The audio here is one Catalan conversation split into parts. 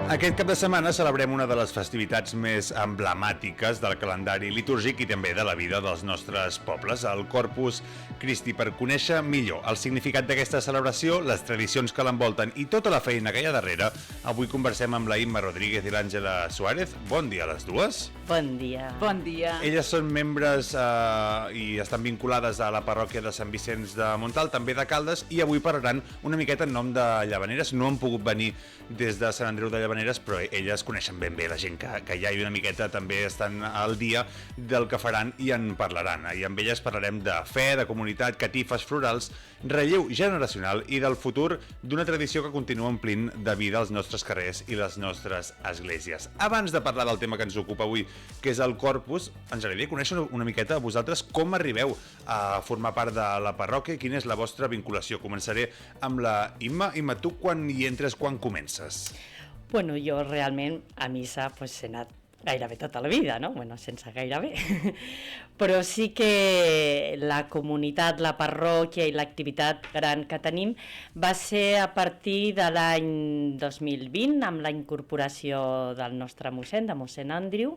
Aquest cap de setmana celebrem una de les festivitats més emblemàtiques del calendari litúrgic i també de la vida dels nostres pobles, el Corpus Christi. Per conèixer millor el significat d'aquesta celebració, les tradicions que l'envolten i tota la feina que hi ha darrere, avui conversem amb la Imma Rodríguez i l'Àngela Suárez. Bon dia a les dues. Bon dia. Bon dia. Elles són membres i estan vinculades a la parròquia de Sant Vicenç de Montalt, també de Caldes, i avui parlaran una miqueta en nom de Llavaneres. No han pogut venir des de Sant Andreu de Llavaneres, però elles coneixen ben bé la gent que hi ha i una miqueta també estan al dia del que faran i en parlaran. I amb elles parlarem de fe, de comunitat, catifes florals, relleu generacional i del futur d'una tradició que continua omplint de vida els nostres carrers i les nostres esglésies. Abans de parlar del tema que ens ocupa avui, que és el Corpus, ens agradaria conèixer una miqueta a vosaltres com arribeu a formar part de la parròquia i quina és la vostra vinculació. Començaré amb la Imma. Imma, tu quan hi entres, quan comences? Bueno, jo realment a missa he anat gairebé tota la vida, no? Bueno, sense gairebé. Però sí que la comunitat, la parròquia i l'activitat gran que tenim va ser a partir de l'any 2020, amb la incorporació del nostre mossèn, de mossèn Andrew,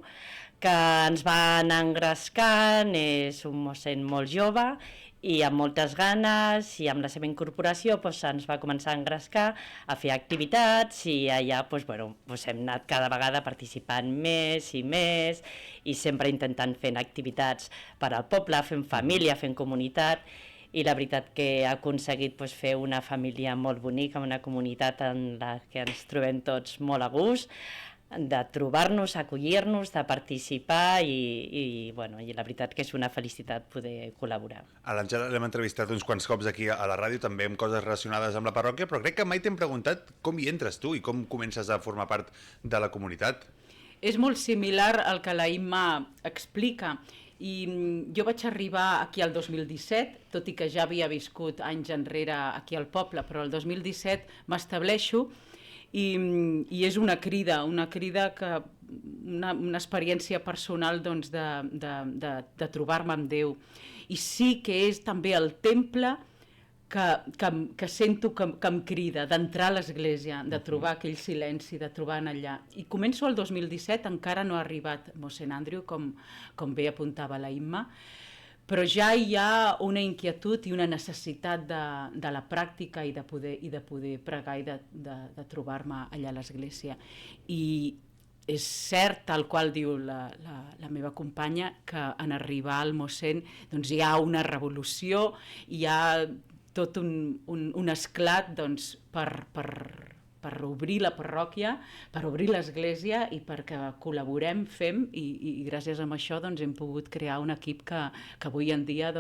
que ens va anar engrescant. És un mossèn molt jove i amb moltes ganes, i amb la seva incorporació ens va començar a engrescar, a fer activitats, i allà hem anat cada vegada participant més i sempre intentant fer activitats per al poble, fent família, fent comunitat, i la veritat que ha aconseguit fer una família molt bonica, una comunitat en la que ens trobem tots molt a gust, de trobar-nos, acollir-nos, de participar i la veritat que és una felicitat poder col·laborar. A l'Àngela l'hem entrevistat uns quants cops aquí a la ràdio, també amb coses relacionades amb la parròquia, però crec que mai t'hem preguntat com hi entres tu i com comences a formar part de la comunitat. És molt similar al que la Imma explica. I jo vaig arribar aquí al 2017, tot i que ja havia viscut anys enrere aquí al poble, però el 2017 m'estableixo i és una crida que una experiència personal de trobar-me amb Déu. I sí que és també el temple que sento que em crida, d'entrar a l'església, de trobar aquell silenci, de trobar allà. I començo el 2017, encara no ha arribat mossèn Andrew, com bé apuntava la Imma, però ja hi ha una inquietud i una necessitat de la pràctica i de poder pregar i de trobar-me allà a l'església. I és cert, tal qual diu la meva companya, que en arribar al mossèn hi ha una revolució, hi ha tot un esclat per obrir la parròquia, per obrir l'església i perquè col·laborem, fem, i gràcies a això hem pogut crear un equip que avui en dia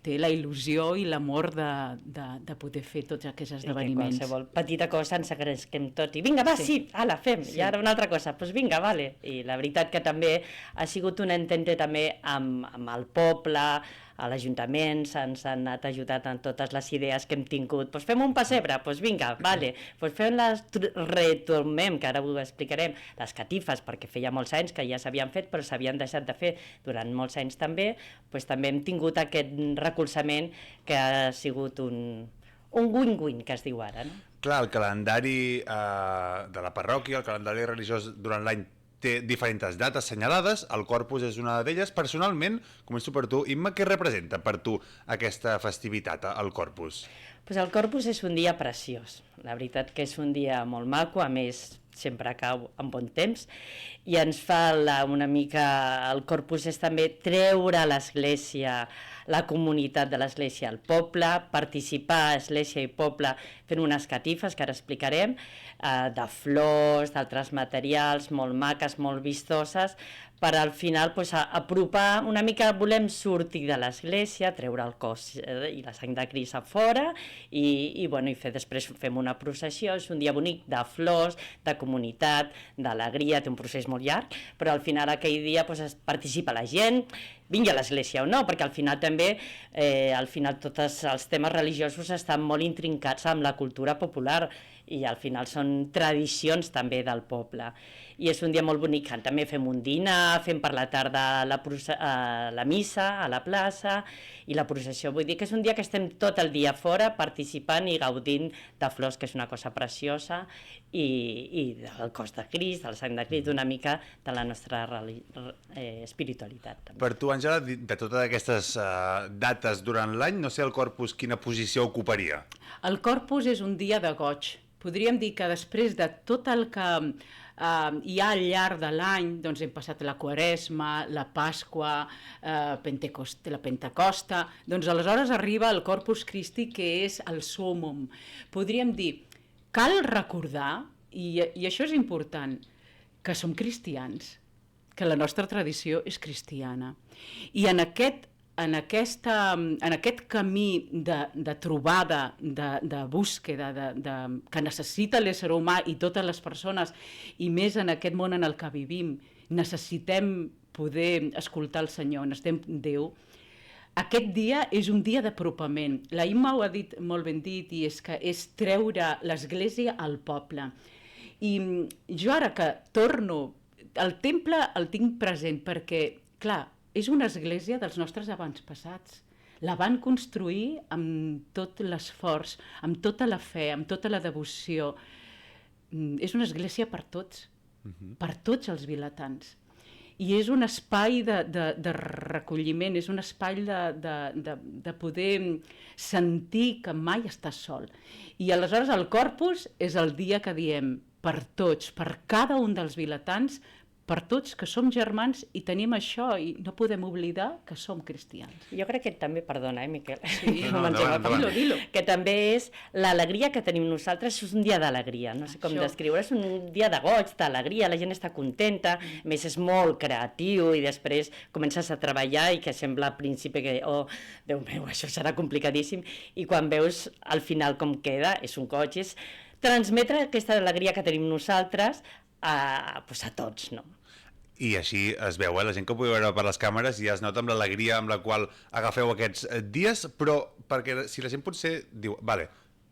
té la il·lusió i l'amor de poder fer tots aquests esdeveniments. I que qualsevol petita cosa ens agresquem tot i vinga, va, sí, ala, fem, i ara una altra cosa, doncs vinga, vale. I la veritat que també ha sigut un entente també amb el poble, a l'Ajuntament, ens han anat ajudat en totes les idees que hem tingut. Doncs fem un pessebre, doncs vinga, vale. Retornem, que ara ho explicarem, les catifes, perquè feia molts anys que ja s'havien fet, però s'havien deixat de fer durant molts anys també. Doncs també hem tingut aquest recolzament que ha sigut un win-win, que es diu ara, no? Clar, el calendari de la parròquia, el calendari religiós durant l'any té diferents dates assenyalades, el Corpus és una d'elles. Personalment, començo per tu, Imma, què representa per tu aquesta festivitat, el Corpus? Pues el Corpus és un dia preciós, la veritat que és un dia molt maco, a més sempre cau en bon temps, i ens fa una mica, el Corpus és també treure a l'església, la comunitat de l'església al poble, participar a església i poble fent unes catifes, que ara explicarem, de flors, d'altres materials, molt maques, molt vistoses, per al final apropar una mica, volem sortir de l'església, treure el cos i la sang de Crist a fora i després fem una processió. És un dia bonic de flors, de comunitat, d'alegria, té un procés molt llarg, però al final aquell dia es participa la gent, vingui a l'església o no, perquè al final també, tots els temes religiosos estan molt intrincats amb la cultura popular i al final són tradicions també del poble. I és un dia molt bonic, també fem un dinar, fem per la tarda la missa a la plaça i la processió. Vull dir que és un dia que estem tot el dia fora participant i gaudint de flors, que és una cosa preciosa, i del cos de Crist, del sang de Crist, una mica de la nostra espiritualitat. Per tu, Àngela, de totes aquestes dates durant l'any, no sé el Corpus quina posició ocuparia? El Corpus és un dia de goig. Podríem dir que després de tot el que hi ha al llarg de l'any, doncs hem passat la Quaresma, la Pasqua, la Pentecosta, doncs aleshores arriba el Corpus Christi, que és el súmmum. Podríem dir, cal recordar, i això és important, que som cristians, que la nostra tradició és cristiana. I en aquest camí de trobada, de búsqueda, que necessita l'ésser humà i totes les persones, i més en aquest món en el que vivim, necessitem poder escoltar el Senyor, necessitem Déu. Aquest dia és un dia d'apropament. La Imma ho ha dit molt ben dit, i és que és treure l'Església al poble. I jo ara que torno, el temple el tinc present perquè, clar, és una església dels nostres avantpassats. La van construir amb tot l'esforç, amb tota la fe, amb tota la devoció. És una església per tots, per tots els vilatans. I és un espai de recolliment, és un espai de poder sentir que mai estàs sol. I aleshores el Corpus és el dia que diem per tots, per cada un dels vilatans, per tots, que som germans i tenim això, i no podem oblidar que som cristians. Jo crec que també, perdona, Miquel, Dilo. que també és l'alegria que tenim nosaltres, és un dia d'alegria, no sé com descriure, és un dia de goig, d'alegria, la gent està contenta, a més és molt creatiu, i després comences a treballar i que sembla al principi que, oh, Déu meu, això serà complicadíssim, i quan veus al final com queda, és un goig, és transmetre aquesta alegria que tenim nosaltres a tots, no? I així es veu, la gent que ho pugui veure per les càmeres ja es nota amb l'alegria amb la qual agafeu aquests dies, però perquè si la gent potser diu, vale,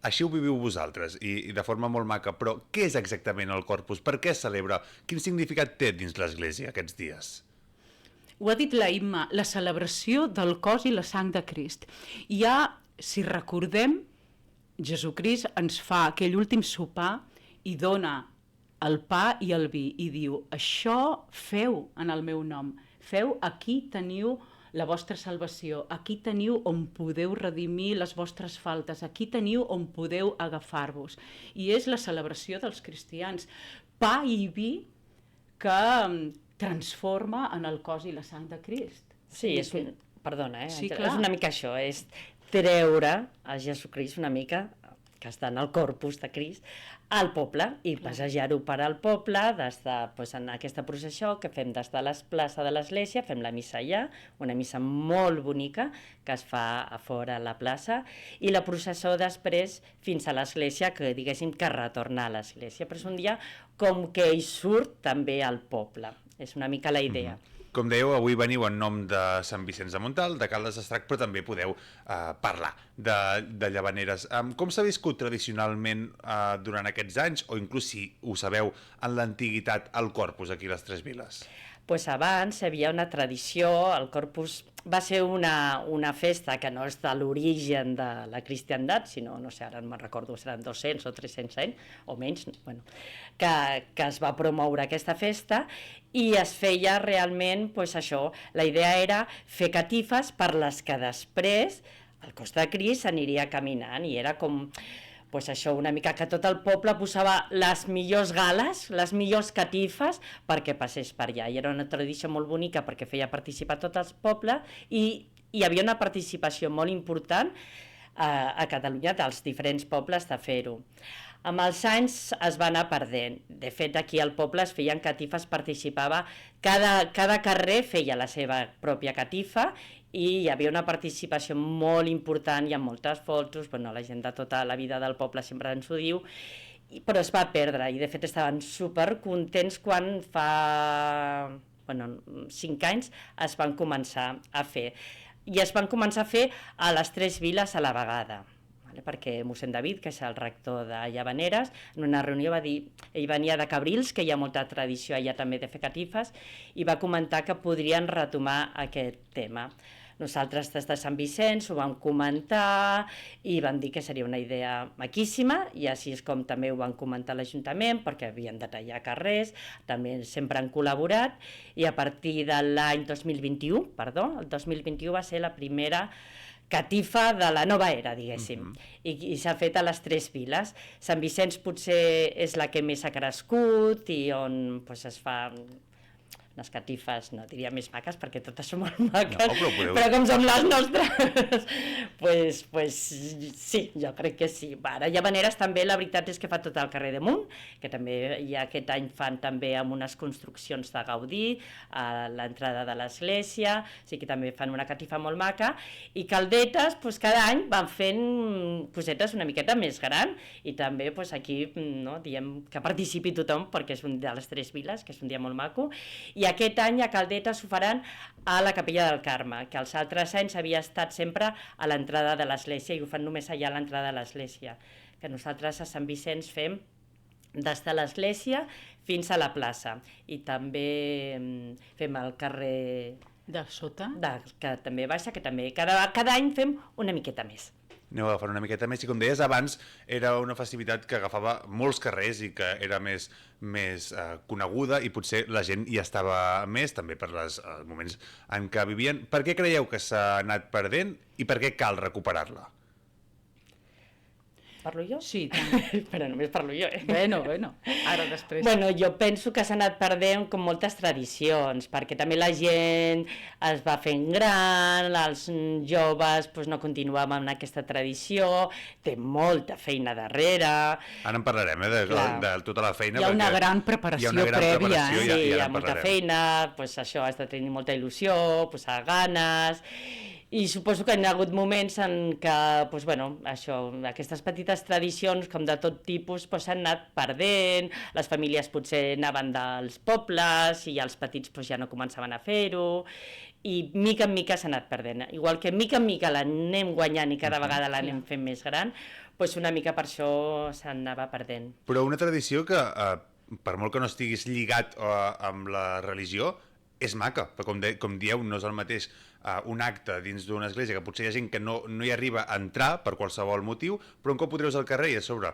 així ho viviu vosaltres i de forma molt maca, però què és exactament el Corpus? Per què es celebra? Quin significat té dins l'Església aquests dies? Ho ha dit la Imma, la celebració del cos i la sang de Crist. Si recordem, Jesucrist ens fa aquell últim sopar i dona el pa i el vi, i diu, això feu en el meu nom, feu, aquí teniu la vostra salvació, aquí teniu on podeu redimir les vostres faltes, aquí teniu on podeu agafar-vos. I és la celebració dels cristians, pa i vi que transforma en el cos i la sang de Crist. Sí, perdona, sí, és una mica això, és treure a Jesucrist una mica, que està en el Corpus de Crist, al poble, i passejar-ho per al poble, en aquesta processió que fem des de la plaça de l'església, fem la missa allà, una missa molt bonica que es fa a fora a la plaça, i la processó després fins a l'església, que diguéssim que retorna a l'església, però és un dia com que hi surt també al poble, és una mica la idea. Com dèieu, avui veniu en nom de Sant Vicenç de Montalt, de Caldes d'Estrac, però també podeu parlar de Llavaneres. Com s'ha viscut tradicionalment durant aquests anys, o inclús si ho sabeu, en l'antiguitat, el Corpus aquí a les Tres Viles? Pues abans hi havia una tradició, el Corpus va ser una festa que no és de l'origen de la cristiandat, sinó, no sé, ara no me'n recordo, seran 200 o 300 anys, o menys, bueno, que es va promoure aquesta festa, i es feia realment, pues això, la idea era fer catifes per les que després el cos de Crist aniria caminant, i era com, pues això, una mica que tot el poble posava les millors gales, les millors catifes perquè passés per allà, i era una tradició molt bonica perquè feia participar tot el poble, i hi havia una participació molt important a Catalunya dels diferents pobles de fer-ho. Amb els anys es va anar perdent. De fet, aquí al poble es feien catifes, participava, cada carrer feia la seva pròpia catifa, i hi havia una participació molt important, i amb moltes fotos, bueno, la gent de tota la vida del poble sempre ens ho diu, però es va perdre, i de fet estaven supercontents quan fa 5 anys, es van començar a fer. I es van començar a fer a les 3 viles a la vegada, perquè mossèn David, que és el rector de Llavaneres, en una reunió va dir, ell venia de Cabrils, que hi ha molta tradició allà també de fer catifes, i va comentar que podrien retomar aquest tema. Nosaltres des de Sant Vicenç ho vam comentar i vam dir que seria una idea maquíssima, i així és com també ho van comentar l'Ajuntament, perquè havien de tallar carrers, també sempre han col·laborat, i a partir de l'any 2021, el 2021 va ser la primera catifa de la nova era, diguéssim, i s'ha fet a les 3 viles. Sant Vicenç potser és la que més ha crescut i on es fa unes catifes, no diria més maques, perquè totes són molt maques, però com són les nostres, pues sí, jo crec que sí. Ara, Llavaneres també, la veritat és que fa tot el carrer damunt, que també aquest any fan també amb unes construccions de Gaudí, a l'entrada de l'església, o sigui que també fan una catifa molt maca, i Caldetes, cada any van fent cosetes una miqueta més gran, i també aquí diem que participi tothom, perquè és un de les 3 viles, que és un dia molt maco, i aquest any a Caldetes ho faran a la Capella del Carme, que els altres anys havia estat sempre a l'entrada de l'església, i ho fan només allà a l'entrada de l'església, que nosaltres a Sant Vicenç fem des de l'església fins a la plaça, i també fem el carrer de sota, que també baixa, que també cada any fem una miqueta més. Aneu agafant una miqueta més, i com deies abans, era una festivitat que agafava molts carrers i que era més coneguda, i potser la gent hi estava més, també per els moments en què vivien. Per què creieu que s'ha anat perdent i per què cal recuperar-la? Parlo jo? Sí, però només parlo jo, Bueno, ara després. Jo penso que s'ha anat perdent com moltes tradicions, perquè també la gent es va fent gran, els joves no continuaven amb aquesta tradició, té molta feina darrere. Ara en parlarem, de tota la feina. Hi ha una gran preparació prèvia. Sí, hi ha molta feina, això has de tenir molta il·lusió, posar ganes. I suposo que hi ha hagut moments en què aquestes petites tradicions, com de tot tipus, s'han anat perdent, les famílies potser anaven dels pobles i els petits ja no començaven a fer-ho, i mica en mica s'ha anat perdent. Igual que mica en mica l'anem guanyant i cada vegada l'anem fent més gran, una mica per això s'anava perdent. Però una tradició que, per molt que no estiguis lligat amb la religió, és maca, perquè com dieu, no és el mateix un acte dins d'una església, que potser hi ha gent que no hi arriba a entrar per qualsevol motiu, però un cop ho treus al carrer i a sobre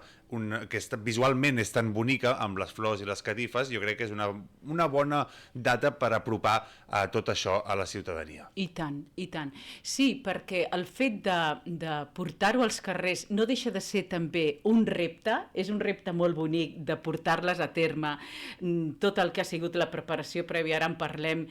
que visualment és tan bonica, amb les flors i les catifes, jo crec que és una bona data per apropar tot això a la ciutadania. I tant, i tant. Sí, perquè el fet de portar-ho als carrers no deixa de ser també un repte, és un repte molt bonic de portar-les a terme, tot el que ha sigut la preparació prèvia, ara en parlem,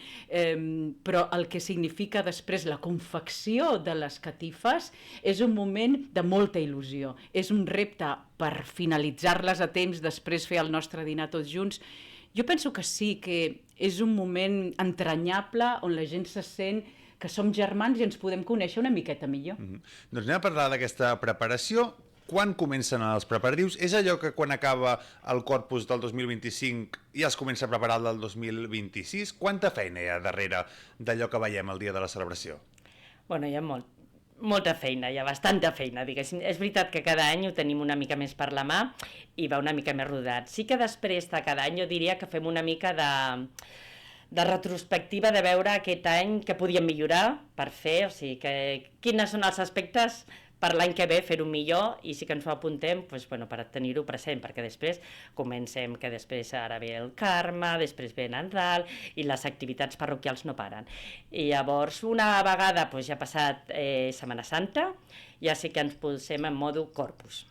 però el que significa després la confecció de les catifes és un moment de molta il·lusió, és un repte per finalitzar-les a temps, després fer el nostre dinar tots junts. Jo penso que sí, que és un moment entranyable on la gent se sent que som germans i ens podem conèixer una miqueta millor. Doncs anem a parlar d'aquesta preparació. Quan comencen els preparatius? És allò que quan acaba el Corpus del 2025 ja es comença a preparar el del 2026? Quanta feina hi ha darrere d'allò que veiem el dia de la celebració? Hi ha molta feina, hi ha bastanta feina, diguéssim. És veritat que cada any ho tenim una mica més per la mà i va una mica més rodat. Sí que després de cada any jo diria que fem una mica de retrospectiva, de veure aquest any què podíem millorar per fer, o sigui, quins són els aspectes per l'any que ve fer-ho millor, i sí que ens ho apuntem per tenir-ho present, perquè després comencem que després ara ve el Carme, després ve Nadal i les activitats parroquials no paren. I llavors una vegada ja ha passat Setmana Santa, ja sí que ens posem en modo Corpus.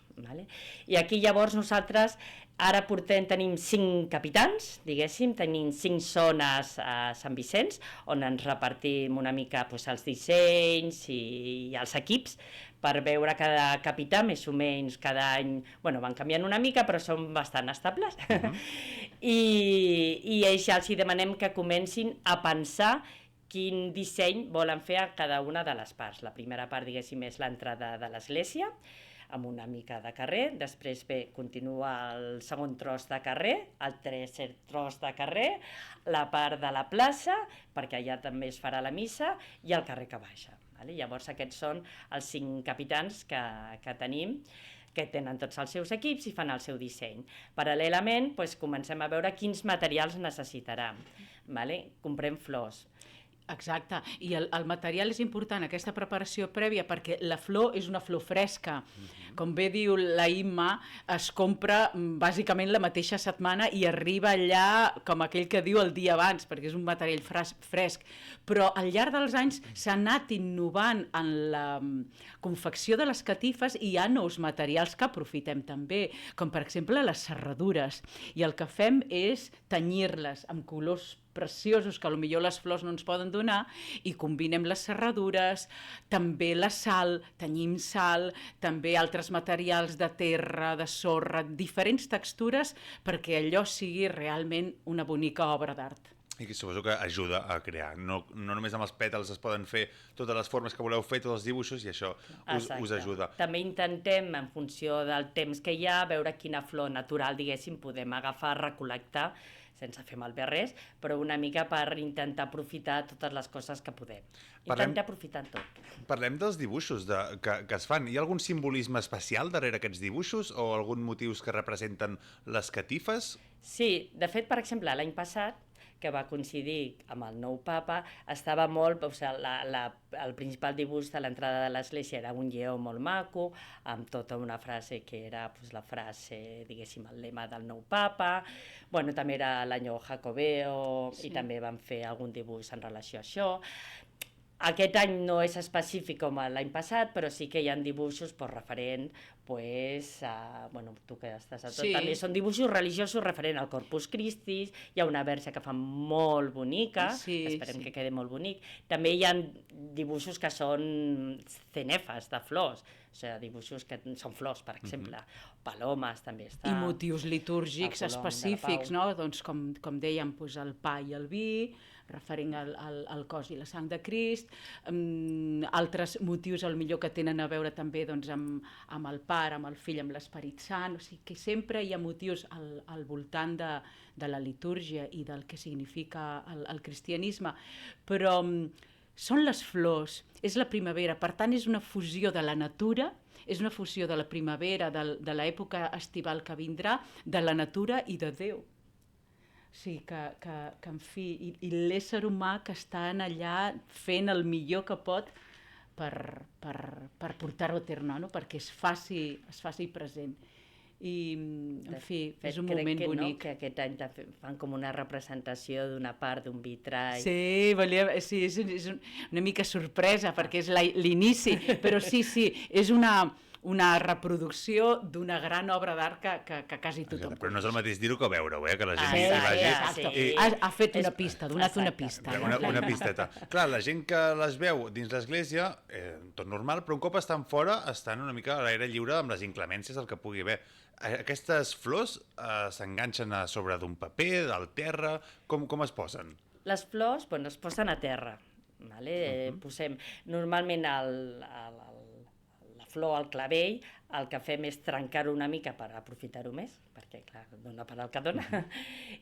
I aquí llavors nosaltres ara tenim 5 capitans, diguéssim, tenim 5 zones a Sant Vicenç, on ens repartim una mica els dissenys i els equips, per veure cada capità, més o menys cada any, van canviant una mica, però són bastant estables. I ells ja els demanem que comencin a pensar quin disseny volen fer a cada una de les parts. La primera part, diguéssim, és l'entrada de l'església, amb una mica de carrer, després continua el segon tros de carrer, el tercer tros de carrer, la part de la plaça, perquè allà també es farà la missa, i el carrer que baixa. Vale? Llavors aquests són els 5 capitans que tenim, que tenen tots els seus equips i fan el seu disseny. Paral·lelament, comencem a veure quins materials necessitarà. Vale? Comprem flors. Exacte, i el material és important, aquesta preparació prèvia, perquè la flor és una flor fresca. Com bé diu la Imma, es compra bàsicament la mateixa setmana i arriba allà, com aquell que diu, el dia abans, perquè és un material fresc. Però al llarg dels anys s'ha anat innovant en la confecció de les catifes i hi ha nous materials que aprofitem també, com per exemple les serradures. I el que fem és tenyir-les amb colors preciosos que potser les flors no ens poden donar i combinem les serradures, també la sal, tenyim sal, també altres materials de terra, de sorra, diferents textures perquè allò sigui realment una bonica obra d'art. I que suposo que ajuda a crear. No només amb els pètals es poden fer totes les formes que voleu fer, tots els dibuixos, i això us ajuda. També intentem, en funció del temps que hi ha, veure quina flor natural, diguéssim, podem agafar, recol·lectar, sense fer malbé res, però una mica per intentar aprofitar totes les coses que podem. Intentar aprofitar tot. Parlem dels dibuixos que es fan. Hi ha algun simbolisme especial darrere aquests dibuixos o algun motius que representen les catifes? Sí, de fet, per exemple, l'any passat, que va coincidir amb el nou papa, estava molt... O sigui, el principal dibuix de l'entrada de l'església era un lleó molt maco, amb tota una frase que era la frase, diguéssim, el lema del nou papa. Bueno, també era l'any Jacobeo, i també van fer algun dibuix en relació a això. Aquest any no és específic com l'any passat, però sí que hi ha dibuixos referent tu que estàs a tot, també són dibuixos religiosos referent al Corpus Christi, hi ha una verge que fa molt bonica, esperem que quedi molt bonic. També hi ha dibuixos que són cenefes de flors, o sigui, dibuixos que són flors, per exemple, palomes també està. I motius litúrgics específics, no? Doncs com dèiem, el pa i el vi, referent al cos i la sang de Crist, altres motius potser que tenen a veure també amb el Pare, amb el Fill, amb l'Esperit Sant, o sigui que sempre hi ha motius al voltant de la litúrgia i del que significa el cristianisme, però són les flors, és la primavera, per tant és una fusió de la natura, és una fusió de la primavera, de l'època estival que vindrà, de la natura i de Déu. O sigui que en fi, i l'ésser humà que està allà fent el millor que pot per portar-ho a terme, no? Perquè es faci present. I, en fi, és un moment bonic. Que aquest any fan com una representació d'una part d'un vitrall. Sí, és una mica sorpresa perquè és l'inici, però sí, és una reproducció d'una gran obra d'art que quasi tothom coneix. Però no és el mateix dir-ho que veure-ho, que la gent hi vagi... Exacte. Ha fet una pista, ha donat una pista. Una pisteta. Clar, la gent que les veu dins l'església, tot normal, però un cop estan fora, estan una mica a l'aire lliure amb les inclemències del que pugui haver. Aquestes flors s'enganxen a sobre d'un paper, del terra, com es posen? Les flors es posen a terra. Posem normalment la flor al clavell, el que fem és trencar-ho una mica per aprofitar-ho més, perquè clar, dona per al que dona,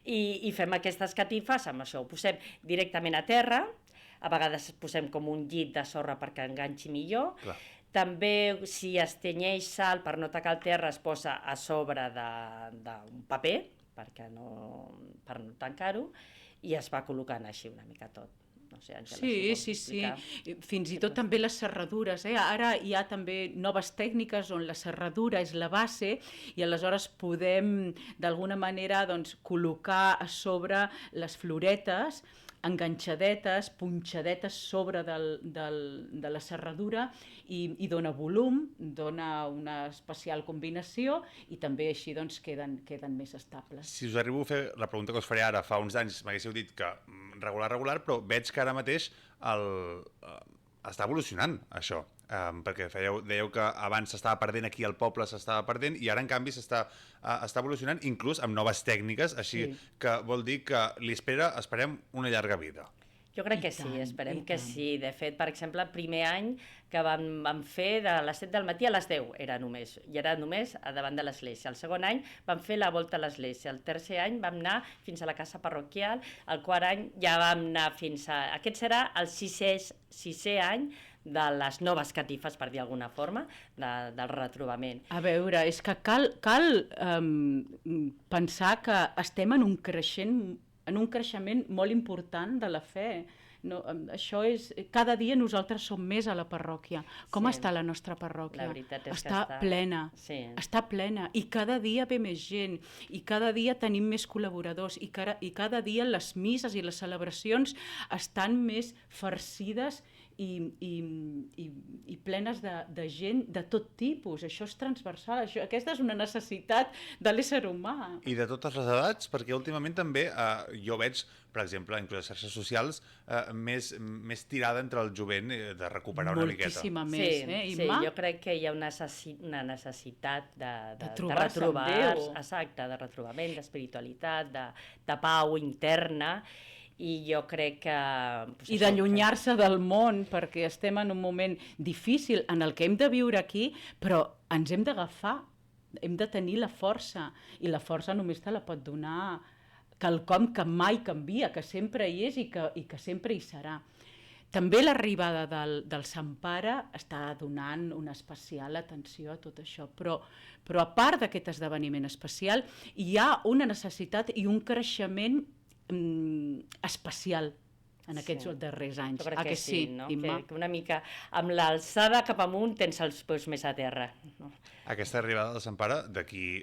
i fem aquestes catifes, amb això ho posem directament a terra, a vegades posem com un llit de sorra perquè enganxi millor. Clar. També, si es tenyeix sal per no tacar el terra, es posa a sobre d'un paper, per no tancar-ho, i es va col·locant així una mica tot. No sé, Àngela, sí. Fins i tot també les serradures. Ara hi ha també noves tècniques on la serradura és la base i aleshores podem d'alguna manera col·locar a sobre les floretes enganxadetes, punxadetes sobre de la serradura i dona volum, dona una especial combinació i també així queden més estables. Si us arribo a fer la pregunta que us faré ara, fa uns anys m'haguéssiu dit que regular, però veig que ara mateix està evolucionant això, perquè dèieu que abans s'estava perdent aquí al poble, s'estava perdent, i ara en canvi està evolucionant inclús amb noves tècniques, així que vol dir que esperem una llarga vida. Jo crec que I sí, tant, esperem i que tant. sí. De fet, per exemple, el primer any que vam fer de les 7 del matí a les 10 era només, i era només a davant de l'església. El segon any vam fer la volta a l'església. El tercer any vam anar fins a la casa parroquial. El quart any ja vam anar fins a... Aquest serà el sisè any de les noves catifes, per dir d'alguna forma, del retrobament. A veure, és que cal pensar que estem en un creixement molt important de la fe. No, això és... Cada dia nosaltres som més a la parròquia. Com Sí. està la nostra parròquia? La veritat és que està plena. Sí. Està plena. I cada dia ve més gent. I cada dia tenim més col·laboradors. I cada dia les misses i les celebracions estan més farcides i plenes de gent de tot tipus. Això és transversal. Aquesta és una necessitat de l'ésser humà. I de totes les edats, perquè últimament també jo veig, per exemple, inclús a xarxes socials, més tirada entre el jovent de recuperar una miqueta. Moltíssima més, Sí, Imma? jo crec que hi ha una necessitat de trobar-se amb retrobar-se, Déu. exacte, de retrobament, d'espiritualitat, de pau interna, i jo crec que... Pues I això, d'allunyar-se del món, perquè estem en un moment difícil en el que hem de viure aquí, però ens hem d'agafar, hem de tenir la força, i la força només te la pot donar quelcom que mai canvia, que sempre hi és i que sempre hi serà. També l'arribada del Sant Pare està donant una especial atenció a tot això, però a part d'aquest esdeveniment especial hi ha una necessitat i un creixement especial en aquests darrers anys. Jo crec que sí, no? Imma? Que una mica amb l'alçada cap amunt tens els peus més a terra. No? Aquesta arribada del Sant Pare, d'aquí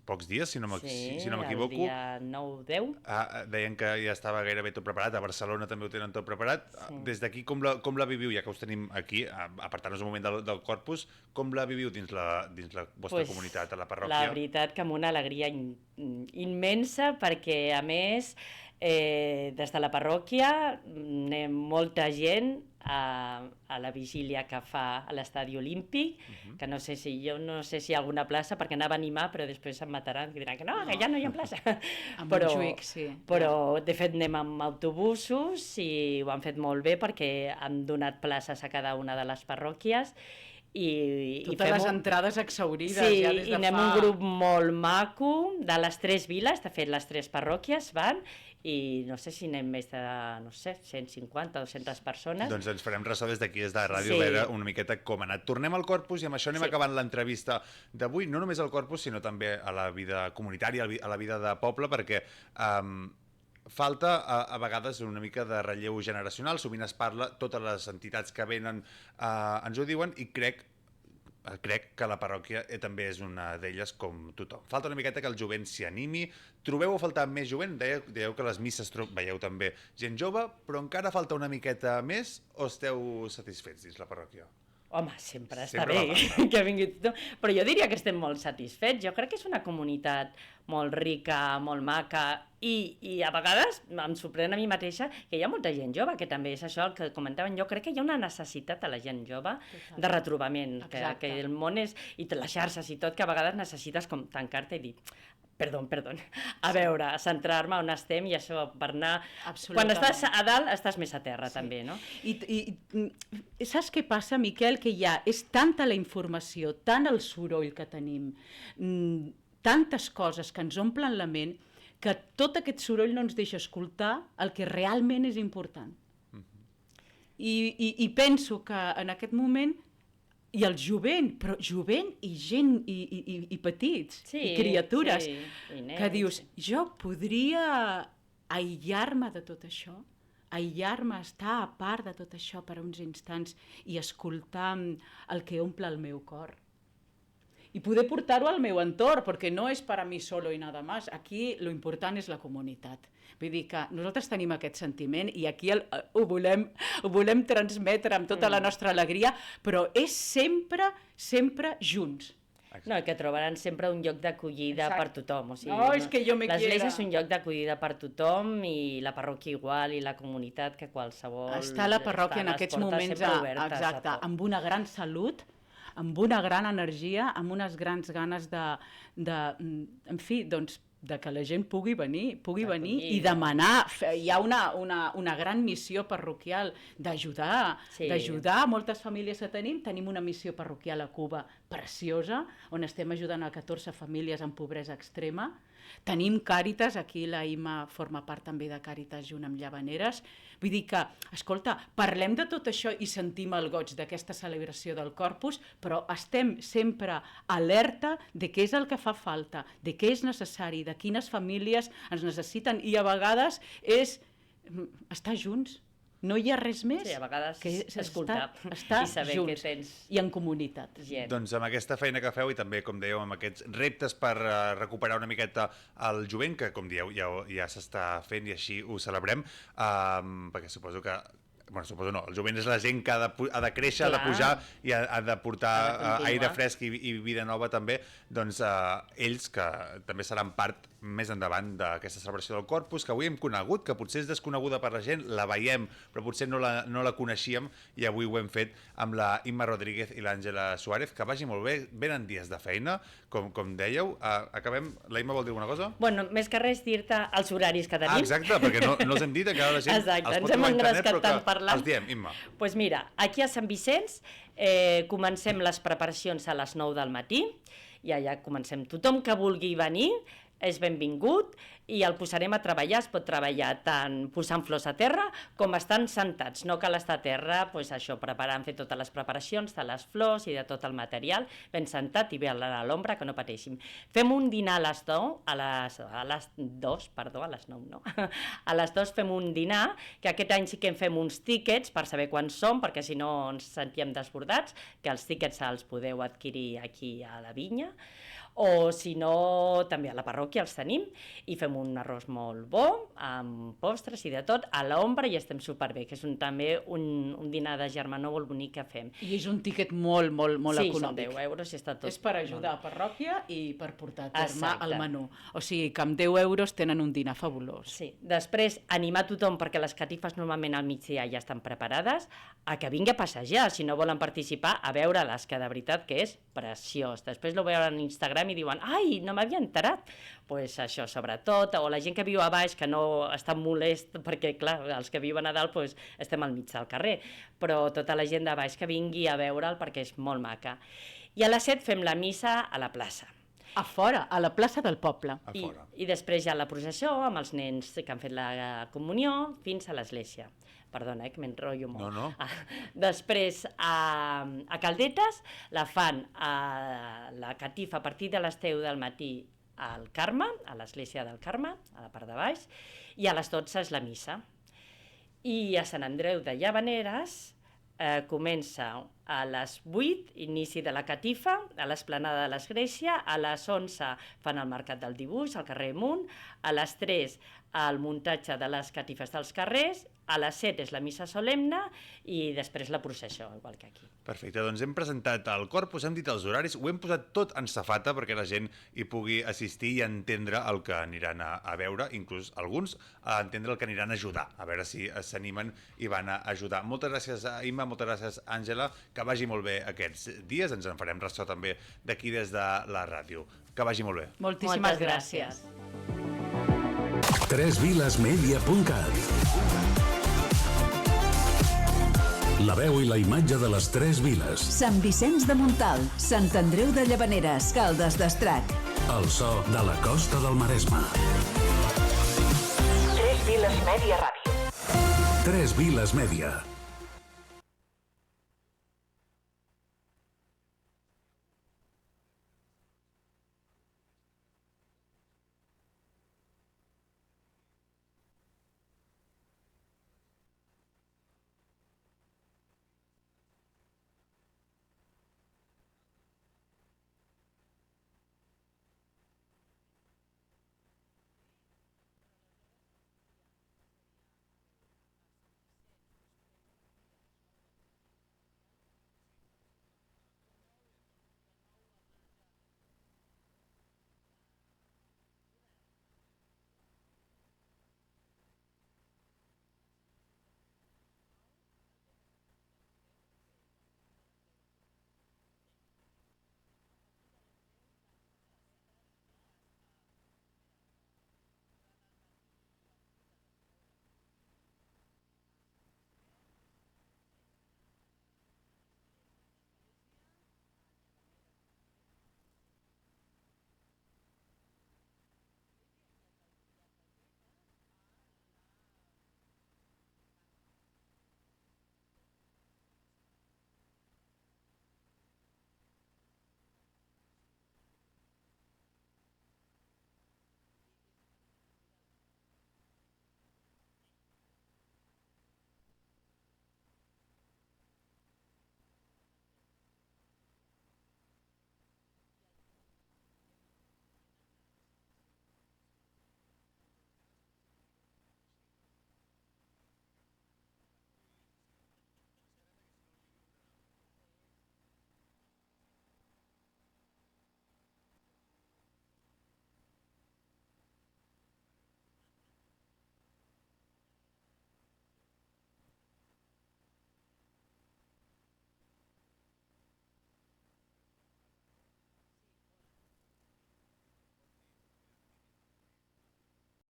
pocs dies, si no m'equivoco, el dia 9-10. Deien que ja estava gairebé tot preparat, a Barcelona també ho tenen tot preparat. Sí. Des d'aquí, com la viviu, ja que us tenim aquí, apartant-nos un moment del Corpus, com la viviu dins la vostra comunitat, a la parròquia? La veritat que amb una alegria immensa, perquè a més des de la parròquia anem molta gent a la vigília que fa a l'estadi olímpic, que no sé si hi ha alguna plaça, perquè anava a animar, però després em mataran, que diran que no, que ja no hi ha plaça. A Montjuïc, sí. Però, de fet, anem amb autobusos i ho han fet molt bé perquè han donat places a cada una de les parròquies. Totes les entrades exhaurides. Sí, ja des de i anem un grup molt maco de les 3 viles, de fet les 3 parròquies van, i no sé si anem més de, 150 o 200 persones. Doncs ens farem ressò des d'aquí, des de Ràdio Sí. Vera, una miqueta com ha anat. Tornem al Corpus i amb això anem Sí. acabant l'entrevista d'avui, no només al Corpus, sinó també a la vida comunitària, a la vida de poble, perquè falta a vegades una mica de relleu generacional, sovint es parla, totes les entitats que venen ens ho diuen, i crec que la parròquia també és una d'elles, com tothom. Falta una miqueta que el jovent s'hi animi. Trobeu a faltar més jovent? Dèieu que a les misses veieu també gent jove, però encara falta una miqueta més, o esteu satisfets dins la parròquia? Home, sempre està Sempre bé va passar. que vingui tothom, però jo diria que estem molt satisfets. Jo crec que és una comunitat molt rica, molt maca, i a vegades em sorprèn a mi mateixa que hi ha molta gent jove, que també és això el que comentaven. Jo crec que hi ha una necessitat a la gent jove de retrobament, que el món és, i les xarxes i tot, que a vegades necessites com tancar-te i dir perdó, a veure, centrar-me on estem, i això per anar... Quan estàs a dalt estàs més a terra, també, no? I saps què passa, Miquel? Que és tanta la informació, tant el soroll que tenim, tantes coses que ens omplen la ment, que tot aquest soroll no ens deixa escoltar el que realment és important. I penso que en aquest moment i el jovent, però jovent i gent i petits, i criatures, que dius, jo podria aïllar-me de tot això, aïllar-me, estar a part de tot això per uns instants i escoltar el que omple el meu cor. I poder portar-ho al meu entorn, perquè no és per a mi solo i nada más. Aquí lo important és la comunitat. Vull dir que nosaltres tenim aquest sentiment i aquí ho volem transmetre amb tota la nostra alegria, però és sempre junts. No, que trobaran sempre un lloc d'acollida per tothom. O sigui, no, és que jo me quiera. L'església és un lloc d'acollida per tothom, i la parròquia igual, i la comunitat, que qualsevol... Està la parròquia en aquests moments amb una gran salut, amb una gran energia, amb unes grans ganes de de que la gent pugui venir i demanar. Hi ha una gran missió parroquial d'ajudar, moltes famílies que tenim una missió parroquial a Cuba preciosa, on estem ajudant a 14 famílies en pobresa extrema. Tenim Càritas, aquí la Imma forma part també de Càritas junt amb Llavaneres. Vull dir que, escolta, parlem de tot això i sentim el goig d'aquesta celebració del Corpus, però estem sempre alerta de què és el que fa falta, de què és necessari, de quines famílies ens necessiten, i a vegades és estar junts. No hi ha res més a vegades que escoltar estar i saber junts que tens i en comunitat. gent. Doncs amb aquesta feina que feu i també, com dèieu, amb aquests reptes per recuperar una miqueta el jovent, que com dieu ja s'està fent i així ho celebrem, perquè suposo que suposo no, el jovent és la gent que ha de créixer, ha de pujar i ha de portar aire fresc i vida nova també, doncs ells que també seran part més endavant d'aquesta celebració del Corpus, que avui hem conegut, que potser és desconeguda per la gent, la veiem, però potser no la coneixíem, i avui ho hem fet amb la Imma Rodríguez i l'Àngela Suárez. Que vagi molt bé, venen dies de feina, com dèieu. Acabem, la Imma vol dir alguna cosa? Bueno, més que res dir-te els horaris que tenim. Exacte, perquè no els hem dit, encara la gent Exacte, ens hem engrescat tant parlant. Els diem, Imma. Doncs mira, aquí a Sant Vicenç comencem les preparacions a les 9 del matí, i allà comencem. Tothom que vulgui venir és benvingut i el posarem a treballar. Es pot treballar tant posant flors a terra com estant sentats. No cal estar a terra, doncs això, preparant, fer totes les preparacions de les flors i de tot el material, ben sentat i bé a l'ombra, que no pateixin. Fem un dinar a les 9, a les 9, no. A les 2 fem un dinar, que aquest any sí que en fem uns tíquets per saber quants som, perquè si no ens sentíem desbordats, que els tíquets els podeu adquirir aquí a la vinya, o si no, també a la parròquia els tenim, i fem un arròs molt bo, amb postres i de tot, a l'ombra, i estem superbé, que és també un dinar de germanor molt bonic que fem. I és un tíquet molt econòmic. Sí, són 10 euros i està tot. És per ajudar a parròquia i per portar a terme el menú. O sigui que amb 10 euros tenen un dinar fabulós. Sí. Després, animar tothom, perquè les catifes normalment al migdia ja estan preparades, a que vingui a passejar, si no volen participar, a veure-les, que de veritat que és preciós. Després lo veuran en Instagram i diuen, ai, no m'havia enterat. Doncs això, sobretot, o la gent que viu a baix, que no està molest, perquè, clar, els que viuen a dalt estem al mig del carrer, però tota la gent de baix que vingui a veure'l perquè és molt maca. I a les 7 fem la missa a la plaça. A fora, a la plaça del poble. I després hi ha la processó amb els nens que han fet la comunió fins a l'església. Perdona, que m'enrotllo molt. No. Després, a Caldetes, la fan la catifa a partir de les 10 del matí al Carme, a l'església del Carme, a la part de baix, i a les 12 és la missa. I a Sant Andreu de Llavaneres comença a les 8, inici de la catifa, a l'esplanada de l'església, a les 11 fan el mercat del dibuix, al carrer Munt, a les 3 el muntatge de les catifes dels carrers, a les 7 és la missa solemne i després la processó, igual que aquí. Perfecte, doncs hem presentat el Corpus, hem dit els horaris, ho hem posat tot en safata perquè la gent hi pugui assistir i entendre el que aniran a veure, inclús alguns a entendre el que aniran a ajudar, a veure si s'animen i van a ajudar. Moltes gràcies, Imma, moltes gràcies, Àngela, que vagi molt bé aquests dies, ens en farem ressò també d'aquí des de la ràdio. Que vagi molt bé. Moltíssimes gràcies. tresvilasmedia.cat. La veu i la imatge de les 3 viles. Sant Vicenç de Montalt, Sant Andreu de Llavaneres, Caldes d'Estrac. El so de la costa del Maresme. 3 Viles Mèdia Ràdio. 3 Viles Mèdia.